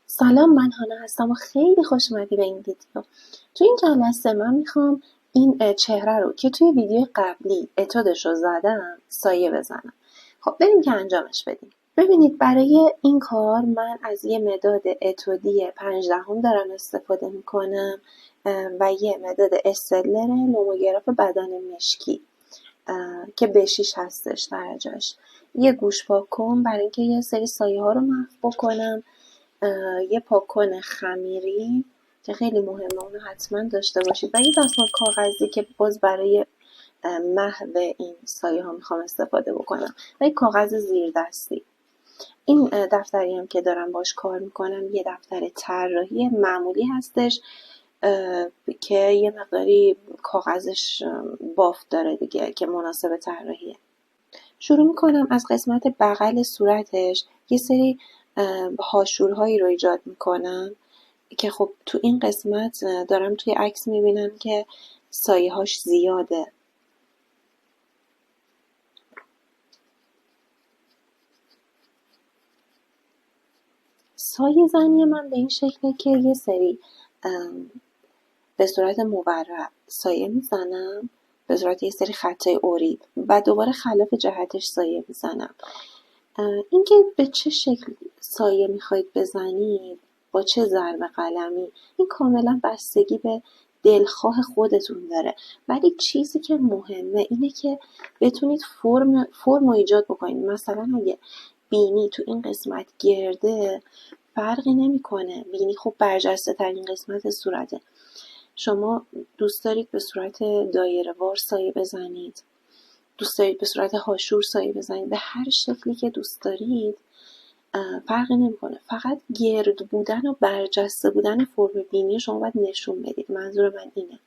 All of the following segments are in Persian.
سلام، من هانا هستم و خیلی خوش اومدی به این ویدیو. تو این جلسه من میخوام این چهره رو که توی ویدیو قبلی اتودش رو زدم سایه بزنم. خب بریم که انجامش بدیم. ببینید برای این کار من از یه مداد اتودی 15 دارم استفاده میکنم و یه مداد استدلر نوموگراف بدن مشکی که به 6 هستش درجاش. یه گوش پاک کن برای اینکه یه سری سایه ها رو محو بکنم. یه پاکن خمیری که خیلی مهمه، اونو حتما داشته باشید و یه دستمال کاغذی که باز برای محو این سایه ها میخوام استفاده بکنم و یه کاغذ زیر دستی. این دفتری هم که دارم باش کار میکنم یه دفتر طراحی معمولی هستش که یه مقداری کاغذش بافت داره دیگه که مناسب طراحیه. شروع میکنم از قسمت بغل صورتش یه سری هاشورهایی رو ایجاد میکنم که خب تو این قسمت دارم توی عکس میبینم که سایه هاش زیاده. سایه زنی من به این شکله که یه سری به صورت مورب سایه میزنم، به صورت یه سری خطای اوریب و دوباره خلاف جهتش سایه میزنم. اینکه به چه شکل سایه میخواید بزنید، با چه ضرب قلمی، این کاملا بستگی به دلخواه خودتون داره، ولی چیزی که مهمه اینه که بتونید فرم رو ایجاد بکنید. مثلا اگه بینی تو این قسمت گرده فرقی نمیکنه، بینی خب برجسته ترین قسمت صورته. شما دوست دارید به صورت دایره وار سایه بزنید، دوست دارید به صورت هاشور سایه بزنید، به هر شکلی که دوست دارید فرقی نمیکنه، فقط گرد بودن و برجسته بودن فرم بینی شما باید نشون بدید. منظور من اینه.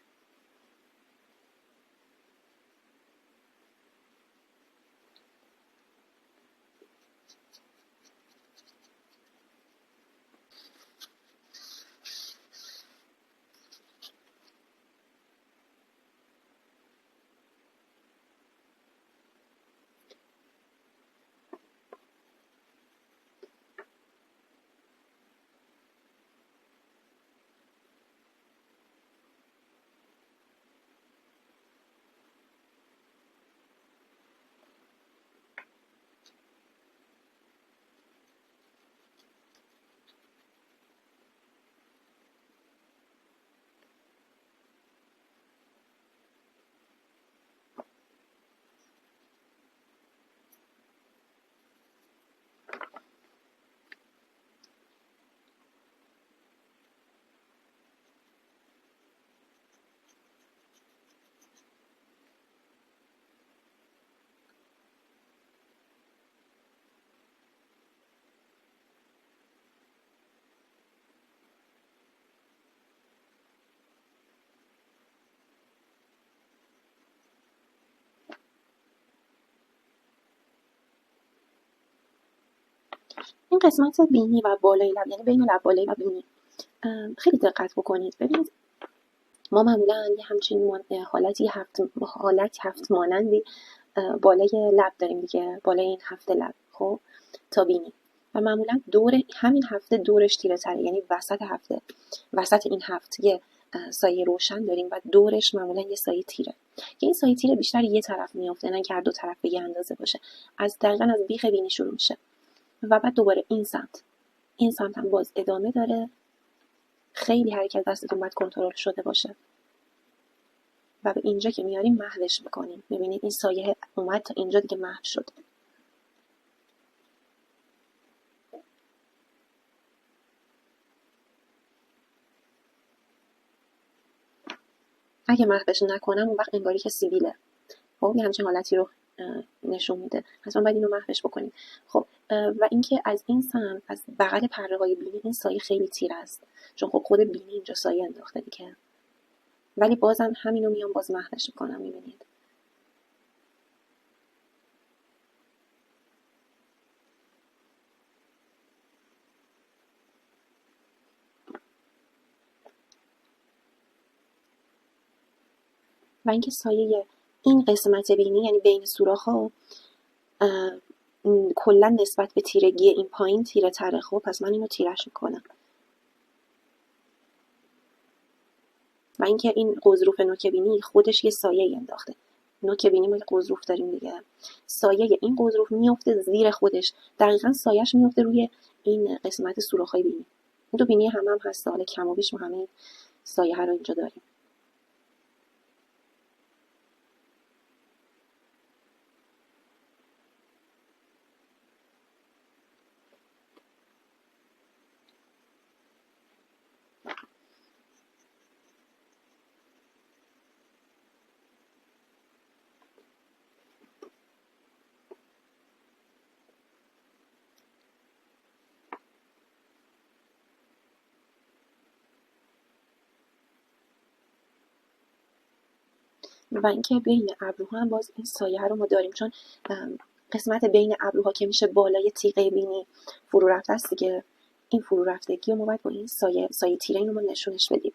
این قسمت بینی و بالای لب، یعنی بین لب بالای و بینی، خیلی دقت بکنید. ببینید ما معمولا یه همچین حالتی هفت مانندی بالای لب داریم دیگه، بالای این هفت لب خب تا بینی، و معمولا دور همین هفته دورش تیره تره، یعنی وسط این هفت یه سایه روشن داریم و دورش معمولا یه سایه تیره که این سایه تیره بیشتر یه طرف میافته، نه که هر دو طرف به یه اندازه باشه. دقیقاً از بیخ بینی شروع میشه و بعد دوباره این سمت هم باز ادامه داره. خیلی حرکت دستتون باید کنترل شده باشه و به اینجا که میاریم محوش میکنیم. ببینید این سایه اومد تا اینجا دیگه محو شد. اگه محوش نکنم اون وقت انگاری که سیبیله، خب یه همچین حالتی رو نشون میده. حتما باید اینو محوش بکنیم. خب و اینکه از این سمت، از بغل پره های بینی، این سایه خیلی تیره است چون خب خود بینی اینجا سایه انداخته دیگه، ولی بازم همینو میام باز محوش میکنم. میبینید و اینکه سایه این قسمت بینی، یعنی بین سوراخ‌ها، کلا نسبت به تیرگی این پایین تیره تره. خب پس من اینو تیرش میکنم. و اینکه این قضروف نوک بینی خودش یه سایه انداخته. نوک بینی ما قضروف داریم دیگه، سایه این قضروف میفته زیر خودش، دقیقاً سایه‌اش میفته روی این قسمت سوراخ‌های بینی. این تو بینی هم هست، حالا کم و بیش ما همه سایه ها رو اینجا داریم. و اینکه بین ابروها هم باز این سایه رو ما داریم، چون قسمت بین ابروها که میشه بالای تیغه بینی فرو رفته است دیگه، این فرو رفتگی رو ما باید با این سایه تیره اینو ما نشونش بدیم.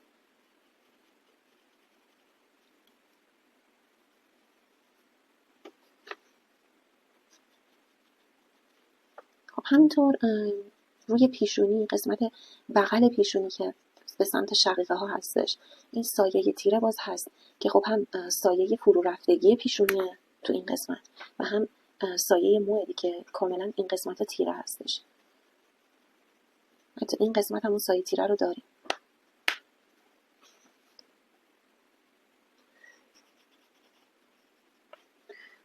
خب همینطور روی پیشونی، قسمت بغل پیشونی که به سمت شقیقه ها هستش، این سایه تیره باز هست که خب هم سایه فرو رفتگی پیشونیه تو این قسمت و هم سایه موعدی که کاملا این قسمت تیره هستش. حتی این قسمت همون سایه تیره رو داریم.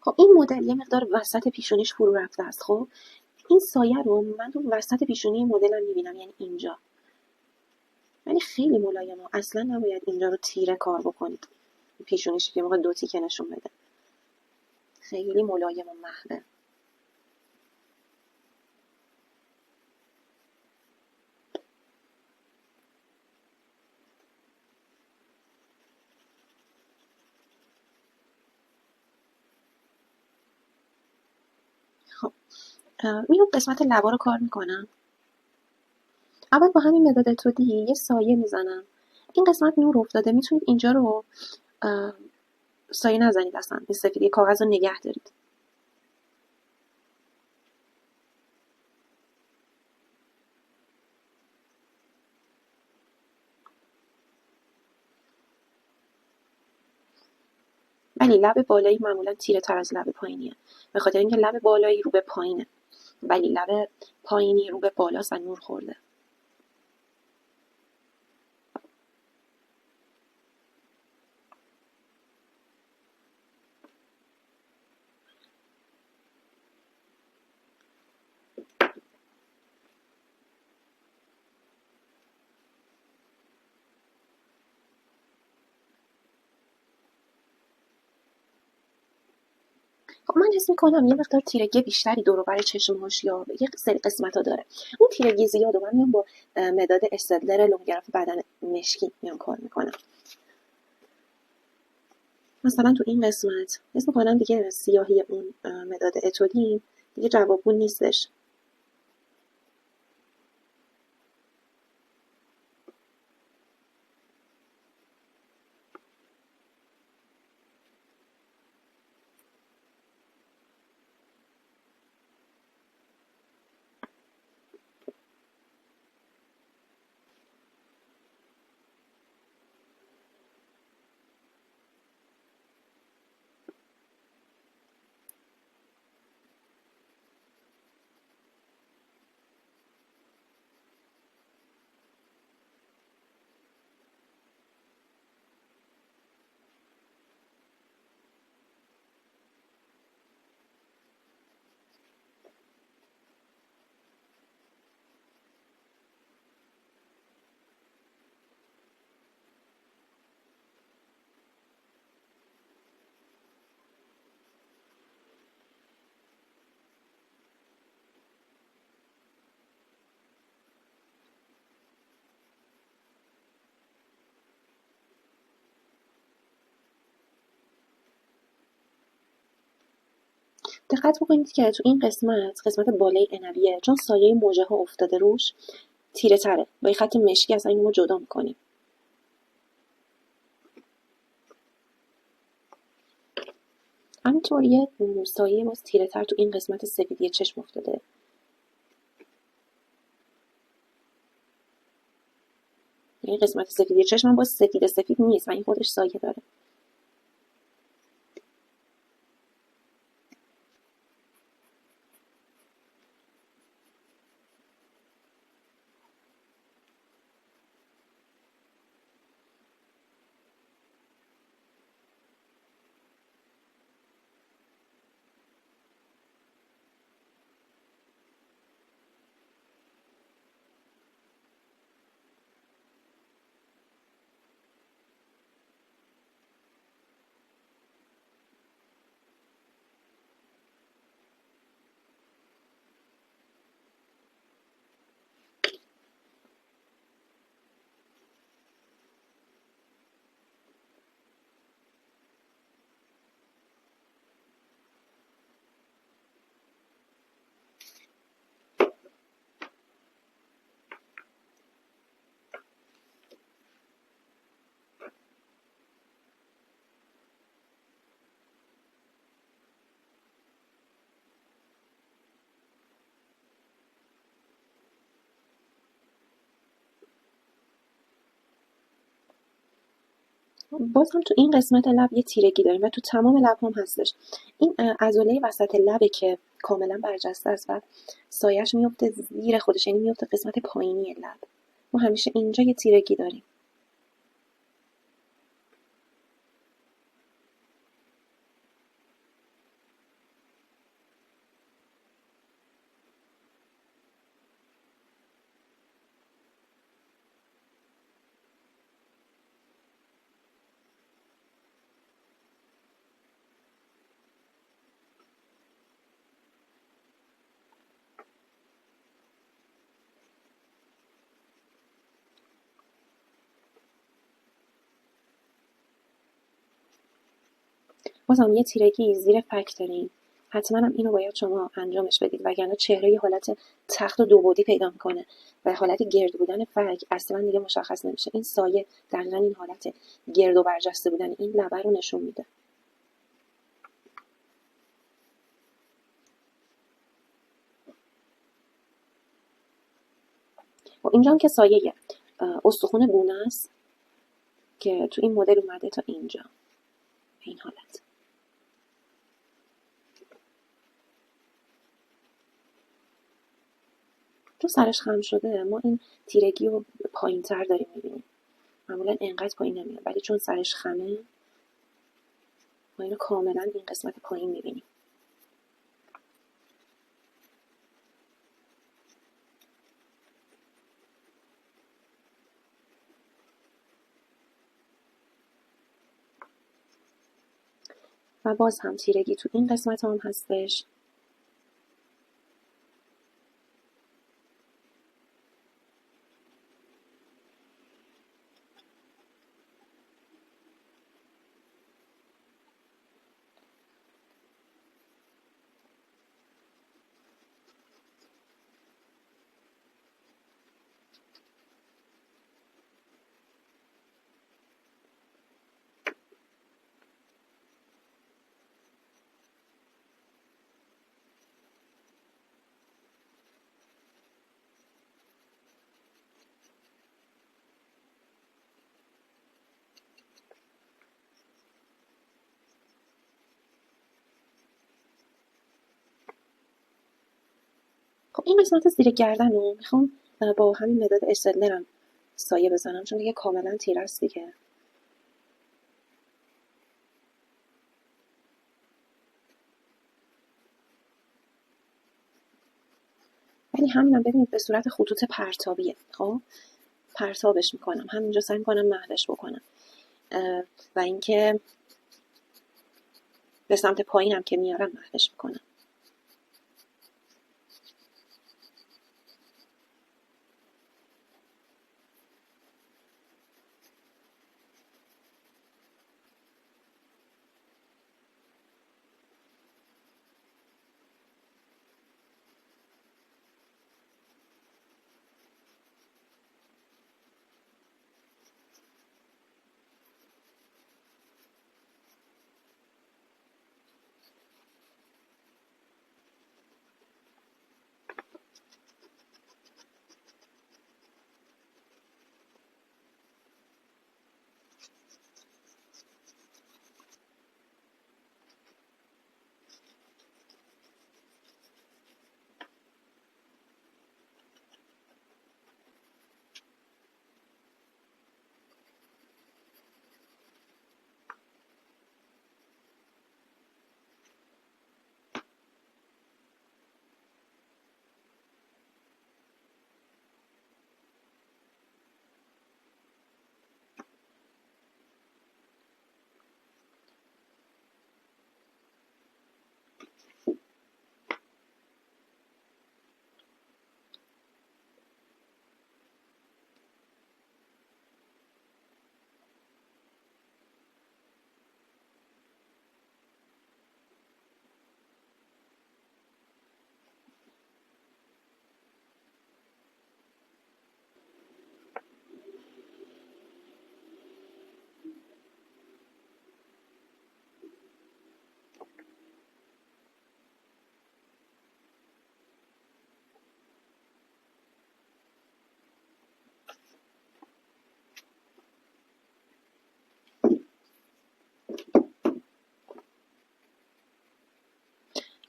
خب این مدل یه مقدار وسط پیشونیش فرو رفته است. خب این سایه رو من تو وسط پیشونی مدلم میبینم، یعنی اینجا، یعنی خیلی ملایمه، اصلا نباید اینجا رو تیره کار بکنید. پیشونیش که موقع دو تیکه نشون بده، خیلی ملایم و محوه. خب میام قسمت لبا رو کار میکنم. اول با همین مداد اتودی یه سایه میزنم. این قسمت نور افتاده، میتونید اینجا رو سایه نزنید، اصلا این سفیدی کاغذ رو نگه دارید. ولی لب بالایی معمولا تیره تر از لب پایینیه، به خاطر اینکه لب بالایی رو به پایینه ولی لب پایینی رو به بالاست و نور خورده. خب من حس میکنم یه مقدار تیرگی بیشتری دور و بر چشم‌هاش یا یه سری قسمت‌ها داره. اون تیرگی زیاد و من میام با مداد استدلر لومگراف بدن مشکی میام کار میکنم. مثلا تو این قسمت حس میکنم دیگه سیاهی اون مداد اتودی دیگه جوابگو نیستش. دقت بکنید که تو این قسمت بالای عنبیه، چون سایه موجه ها افتاده روش تیره تره، با یه خط مشکی از این ما جدا میکنیم. همینطور یه سایه باز تیره تر تو این قسمت سفیدی چشم افتاده. یعنی قسمت سفیدی چشمم باز سفید سفید نیست و این خودش سایه داره. باز هم تو این قسمت لب یه تیرگی داریم و تو تمام لب هم هستش. این عضله وسط لبه که کاملا برجسته است و سایش میفته زیر خودش، یعنی میفته قسمت پایینی لب. ما همیشه اینجا یه تیرگی داریم. بازم یه تیرگی زیر فک داریم. حتما هم اینو باید شما انجامش بدید وگرنه چهره یه حالت تخت و دو بعدی پیدا میکنه و حالت گرد بودن فک اصلا دیگه مشخص نمیشه. این سایه دقیقا این حالت گرد و برجسته بودن این لبه رو نشون میده. و اینجا هم که سایه استخوان گونه است که تو این مدل اومده تا اینجا این حالت. چون سرش خم شده ما این تیرگی رو پایین تر داریم میبینیم. معمولا انقدر پایین نمیاد ولی چون سرش خمه ما اینو کاملا این قسمت پایین میبینیم. و باز هم تیرگی تو این قسمت هم هستش. خب این قسمت زیر گردن رو میخوام با همین مداد استدلرم سایه بزنم چون دیگه کاملا تیره است دیگه. ولی همینم ببینید به صورت خطوط پرتابیه. خب پرتابش میکنم همینجا، سعی میکنم مهدش بکنم و اینکه به سمت پایینم که میارم مهدش میکنم.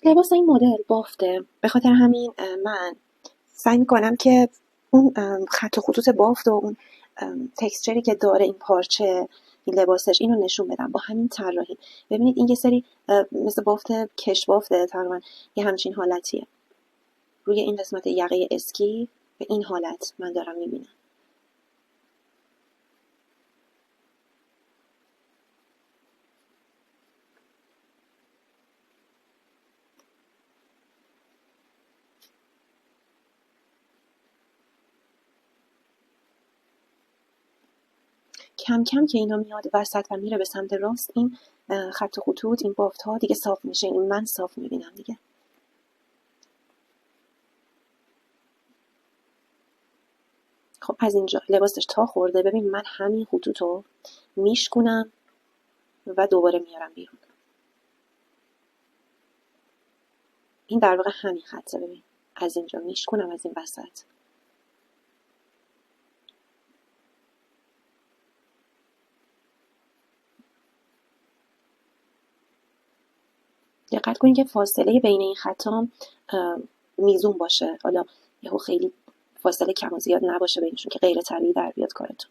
لباس این مدل بافته، به خاطر همین من سعی میکنم که اون خط و خطوط بافت و اون تکسچری که داره این پارچه، این لباسش، اینو نشون بدم با همین طراحی. ببینید این یه سری مثل بافت کش بافته، تقریبا یه همچین حالتیه. روی این قسمت یقه اسکی به این حالت من دارم میبینم. کم کم که اینا میاد وسط و میره به سمت راست، این خط و خطوط، این بافت ها دیگه صاف میشه. این من صاف میبینم دیگه. خب از اینجا لباسش تا خورده، ببین من همین خطوط رو میشکنم و دوباره میارم بیرون. این در واقع همین خطه. ببین از اینجا میشکنم، از این وسط. دقت کنید که فاصله بین این خطام میزون باشه. حالا یهو خیلی فاصله کم و زیاد نباشه بینشون که غیر طبیعی در بیاد کارتون.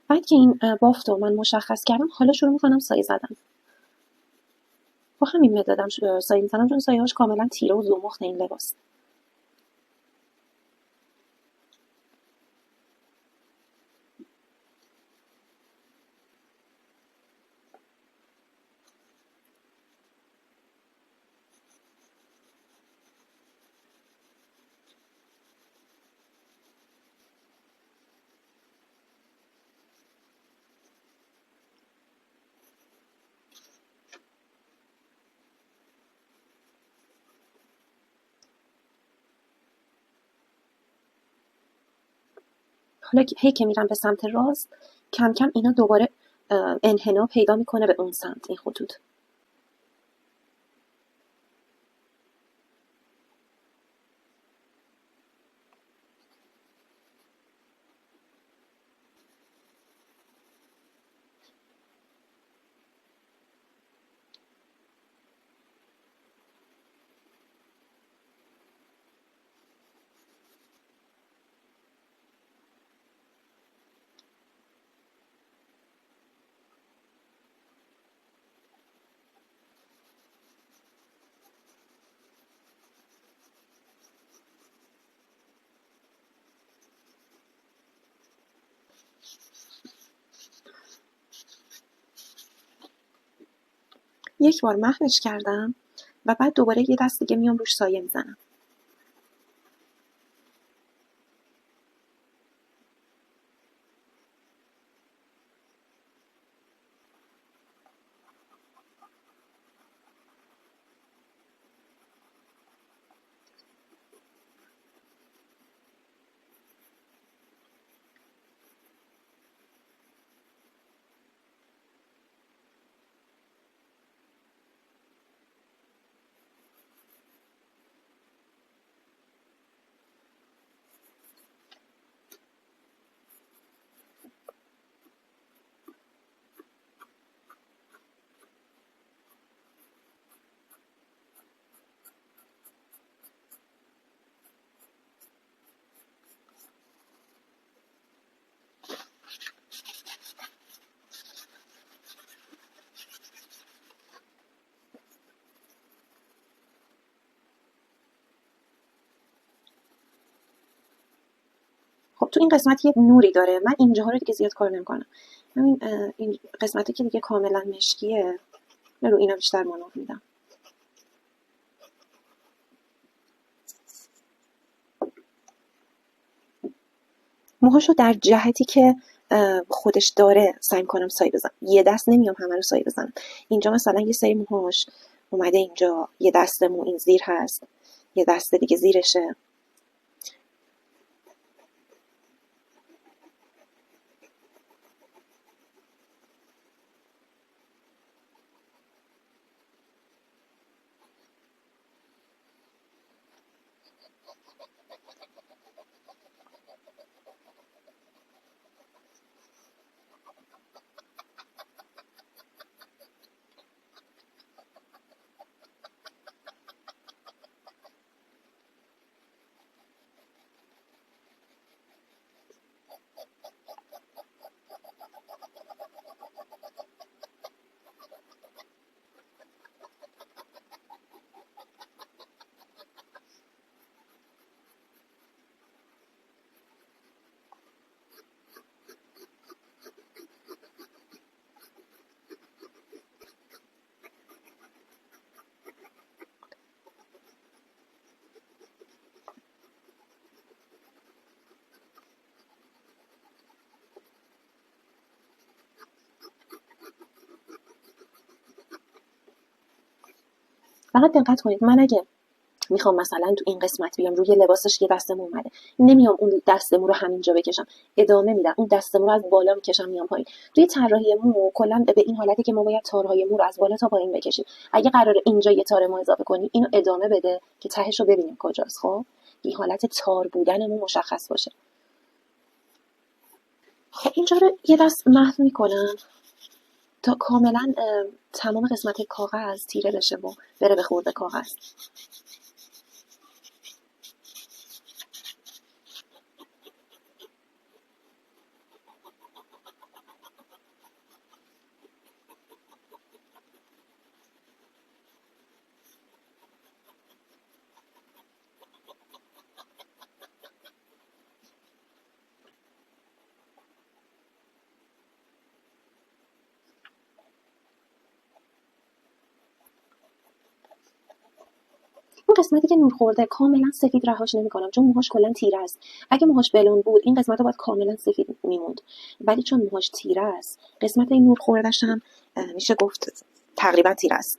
بعد که این بافت رو من مشخص کردم، حالا شروع میکنم سایه زدن. با همین مدادم سایه میزنم، چون سایه هاش کاملا تیره و زمخت این لباس. حالا هی که میرم به سمت راست، کم کم اینا دوباره انحنا پیدا میکنه به اون سمت، این خطوط. یک بار محوش کردم و بعد دوباره یه دست دیگه میام روش سایه میزنم. خب تو این قسمت یه نوری داره، من اینجاها رو دیگه زیاد کار نمیکنم. همین این قسمتی که دیگه کاملا مشکیه رو اینا بیشتر مانور میدم. موهاشو در جهتی که خودش داره سعی کنم سایه بزنم. یه دست نمیام همه رو سایه بزنم. اینجا مثلا یه سری موهاش اومده اینجا، یه دست مو این زیر هست، یه دست دیگه زیرشه. فقط دقت کنید، من اگه میخوام مثلا تو این قسمت بیام روی لباسش یه دسته مو اومده، نمیام اون دسته مو رو همینجا بکشم، ادامه میدم اون دسته مو رو از بالا میکشم میام پایین. توی طراحی مو کلا به این حالتی که ما باید تارهای مو رو از بالا تا پایین بکشیم. اگه قراره اینجا یه تار مو اضافه کنی، اینو ادامه بده که تهش رو ببینیم کجاست. خب این حالت تار بودن مو مشخص باشه. خب اینجا رو یه دست محو میکنم تا کاملا تمام قسمت کاغذ تیره بشه و بره به خورد کاغذ. اون قسمتی که نور خورده کاملا سفید رهاش نمی‌کنم، چون موهاش کلا تیره است. اگه موهاش بلون بود این قسمت باید کاملا سفید میموند، ولی چون موهاش تیره است قسمت این نور خورده‌ش هم میشه گفت تقریبا تیره است.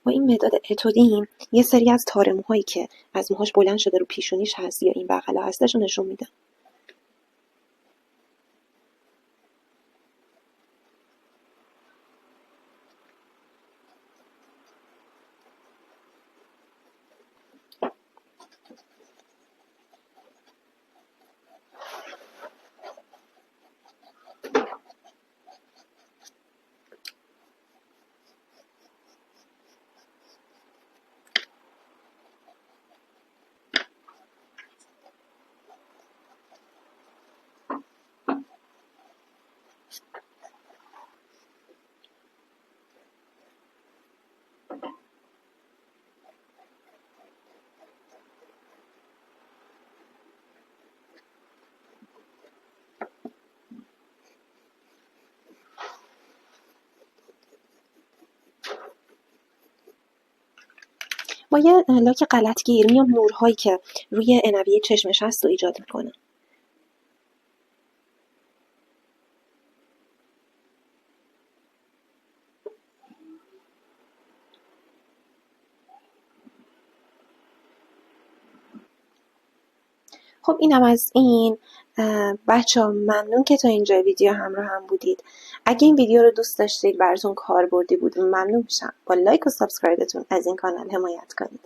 با این مداد اتودین یه سری از تار موهایی که از موهاش بلند شده رو پیشونیش هست یا این بغلا هستش رو نشون میدم. با یه لاک غلطگیر میام نورهایی که روی عنبیه چشمش هست رو ایجاد میکنم. خب اینم از این. بچه‌ها ممنون که تا اینجا ویدیو همراه هم بودید. اگه این ویدیو رو دوست داشتید براتون کاربردی بود ممنون میشم با لایک و سابسکرایبتون از این کانال حمایت کنید.